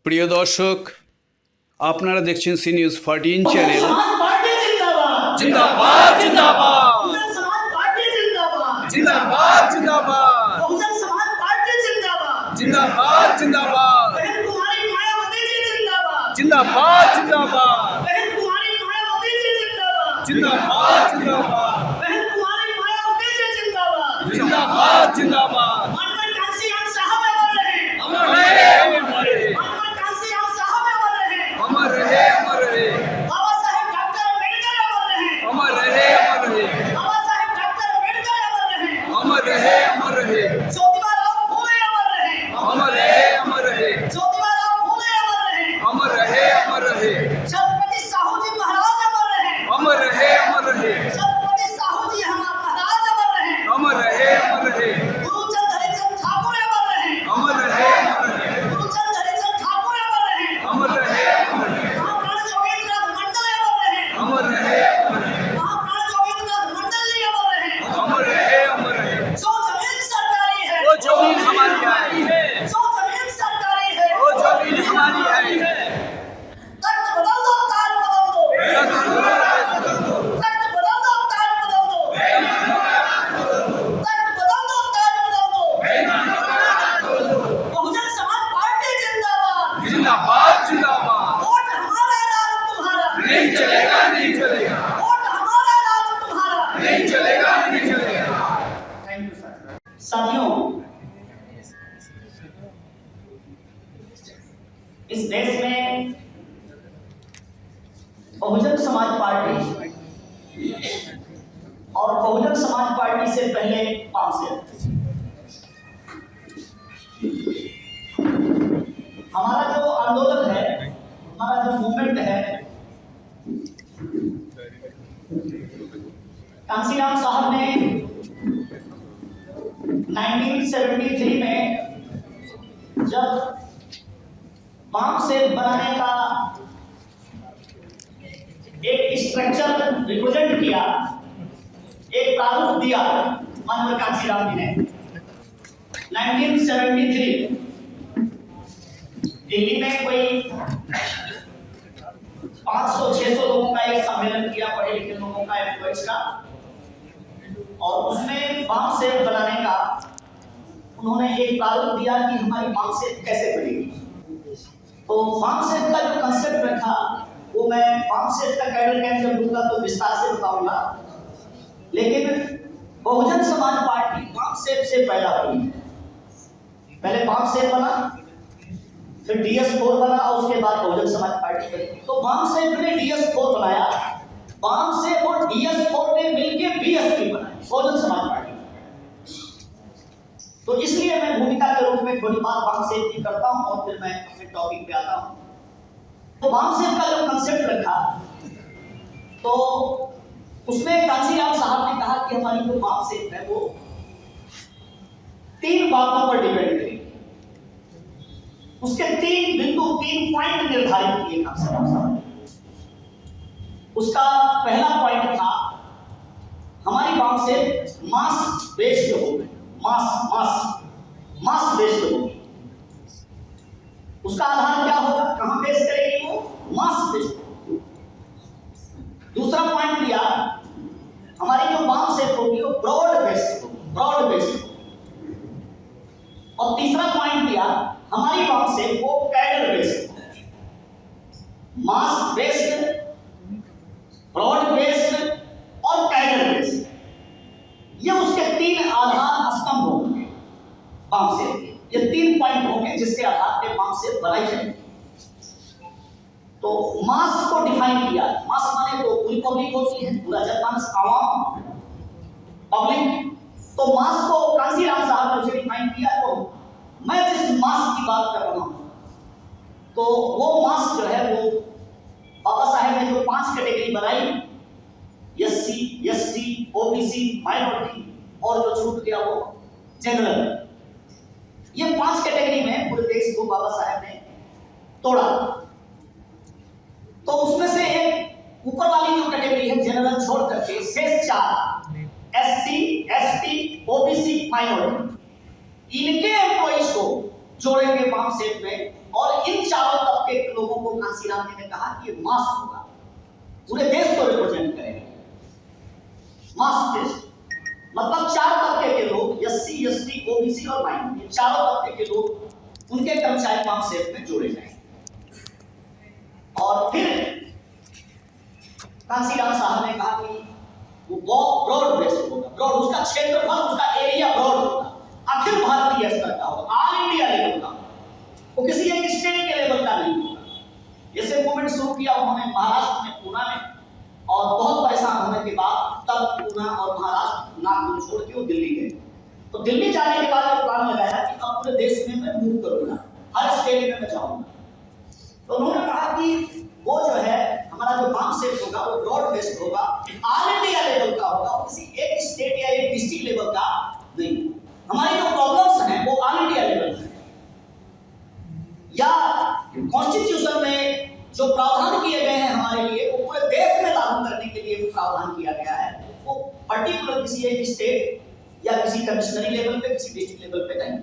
প্রিয় দর্শক, আপনারা দেখছেন সি নিউজ 14 চ্যানেল। जिंदाबाद जिंदाबाद बहुजन समाज पार्टी जिंदाबाद जिंदाबाद जिंदाबाद बहुजन समाज पार्टी जिंदाबाद जिंदाबाद जिंदाबाद बहन कुमारी मायावती जी जिंदाबाद जिंदाबाद जिंदाबाद बहन कुमारी मायावती जी जिंदाबाद जिंदाबाद जिंदाबाद बहन कुमारी मायावती जी जिंदाबाद जिंदाबाद जिंदाबाद माननीय कांसीराम साहब अमर रहे अमर रहे अमर रहे माननीय कांसीराम साहब अमर रहे अमर रहे अमर रहे बाबा साहेब डॉक्टर अम्बेडकर अमर रहे अमर रहे बाबा साहेब डॉक्टर अम्बेडकर अमर रहे अमर रहे ज्योतिबा फूले अमर रहे अमर रहे ज्योतिबा फूले अमर रहे अमर रहे छत्रपति साहू जी महाराज अमर रहे अमर रहे छत्रपति साहू जी हमारे महाराज अमर रहे अमर रहे गुरुचंद हरिचंद ठाकुर अमर रहे अमर रहे गुरुचंद हरिचंद ठाकुर अमर रहे अमर रहे महाप्राण जोगेंद्रनाथ मंडल अमर रहे महाप्राण जोगेंद्रनाथ मंडल जी अमर रहे अमर रहे जो जमीन सरकारी है वो जमीन हमारी है जो जमीन सरकारी है वो जमीन हमारी है तख्त बदल दो ताज बदल दो तख्त बदल दो ताज बदल दो तख्त बदल दो ताज बदल दो बहुजन समाज पार्टी जिंदाबाद जिंदाबाद जिंदाबाद वोट हमारा राज तुम्हारा नहीं चलेगा नहीं चलेगा वोट हमारा राज तुम्हारा नहीं चलेगा नहीं चलेगा थैंक यू सर। साथियों, इस देश में बहुजन समाज पार्टी और बहुजन समाज पार्टी से पहले पामसेल, हमारा जो आंदोलन है, हमारा जो मूवमेंट है, कांसीराम साहब ने 1973 में जब पामसेल बनाने का एक स्ट्रक्चर रिप्रेजेंट किया, एक प्रारूप दिया माननीय कांसीराम जी ने 1973 दिल्ली में कोई 500-600 लोगों का एक सम्मेलन किया, पढ़े लिखे लोगों का, एम्प्लॉइज का, और उसमें पामसेल बनाने का उन्होंने एक प्रारूप दिया कि हमारी पामसेल कैसे बनेगी। तो पामसेल का जो कंसेप्ट रखा वो मैं पामसेल का गाइडलाइन जब दूंगा तो विस्तार से बताऊंगा, लेकिन बहुजन समाज पार्टी पामसेल से पैदा हुई। पहले पामसेल बना, फिर DS4 बना और उसके बाद बहुजन समाज पार्टी बनी। तो पामसेल ने DS4 बनाया, पामसेल और DS4 ने मिलकर BSP बनाया, बहुजन समाज पार्टी। तो इसलिए मैं भूमिका के रूप में थोड़ी बात पामसेल की करता हूं और फिर मैं अपने टॉपिक पे आता हूं। तो पामसेल का जो कंसेप्ट रखा, तो उसमें कांसीराम साहब ने कहा कि हमारी जो पामसेल है वो 3 बातों पर डिपेंड करेगी। उसके 3 बिंदु, 3 पॉइंट निर्धारित किए कांसीराम साहब ने। उसका पहला पॉइंट था हमारी पामसेल मास बेस्ड होगी, मास बेस्ड होगी। उसका आधार क्या होगा, कहां बेस करेगी वो, मास बेस्ड। दूसरा पॉइंट दिया हमारी जो पामसेल होगी वो ब्रॉड बेस्ड होगी, ब्रॉड बेस्ड। और तीसरा पॉइंट दिया हमारी पामसेल को cadre based, mass based, broad based और कैडर बेस्ड। ये उसके 3 आधार स्तंभ होंगे पामसेल के। ये 3 पॉइंट होंगे जिसके आधार पे पामसेल बनाई जाएगी। तो मास को डिफाइन किया, मास माने तो पूरी पब्लिक होती है, पूरा जनमानस, आवाम, पब्लिक। तो मास को कांसीराम साहब ने उसे डिफाइन किया। तो मैं जिस मास की बात कर रहा हूं, तो वो मास जो है वो बाबा साहेब ने जो 5 कैटेगरी बनाई, SC, ST, OBC, माइनॉरिटी और जो छूट गया वो जनरल। ये 5 कैटेगरी में पूरे देश को बाबा साहेब ने तोड़ा। तो उसमें से एक ऊपर वाली जो कैटेगरी है जनरल छोड़ करके शेष 4 SC, ST, OBC, माइनॉरिटी, इनके एम्प्लॉइज को जोड़ेंगे पाम सेट में और इन चारों तबके के लोगों को कांसीराम जी ने कहा कि ये मास होगा, पूरे देश को रिप्रेजेंट करेगा। मास टेस्ट मतलब चार तबके के लोग, एससी, एसटी, ओबीसी और माइनॉरिटी, ये चारों तबके के लोग उनके कर्मचारी पंप सेट में जोड़े जाएंगे। और फिर कांसीराम साहब ने कहा कि वो बहुत ब्रॉड बेस्ड होगा, ब्रॉड उसका क्षेत्रफल, उसका एरिया ब्रॉड होगा, अखिल भारतीय स्तर का होगा, ऑल इंडिया लेवल का, वो किसी एक स्टेट के लेवल का नहीं होगा। जैसे मूवमेंट शुरू किया उन्होंने महाराष्ट्र में, पूना में, और बहुत परेशान होने के बाद तब पूना और महाराष्ट्र नागपुर छोड़ के वो दिल्ली गए। तो दिल्ली जाने के बाद प्लान लगाया कि अब पूरे देश में मैं मूव करूंगा, हर स्टेट में मैं जाऊंगा। तो उन्होंने कहा कि वो जो है हमारा जो पंप सेट होगा वो ब्रॉड बेस्ड होगा, ऑल इंडिया लेवल का होगा, किसी एक स्टेट या एक डिस्ट्रिक्ट लेवल का नहीं। हमारी जो प्रॉब्लम्स हैं वो ऑल इंडिया लेवल में, या कॉन्स्टिट्यूशन में जो प्रावधान किए गए हैं हमारे लिए वो पूरे देश में लागू करने के लिए प्रावधान किया गया है, वो पर्टिकुलर किसी एक स्टेट या किसी कमिश्नरी लेवल पे, किसी डिस्ट्रिक्ट लेवल पे नहीं।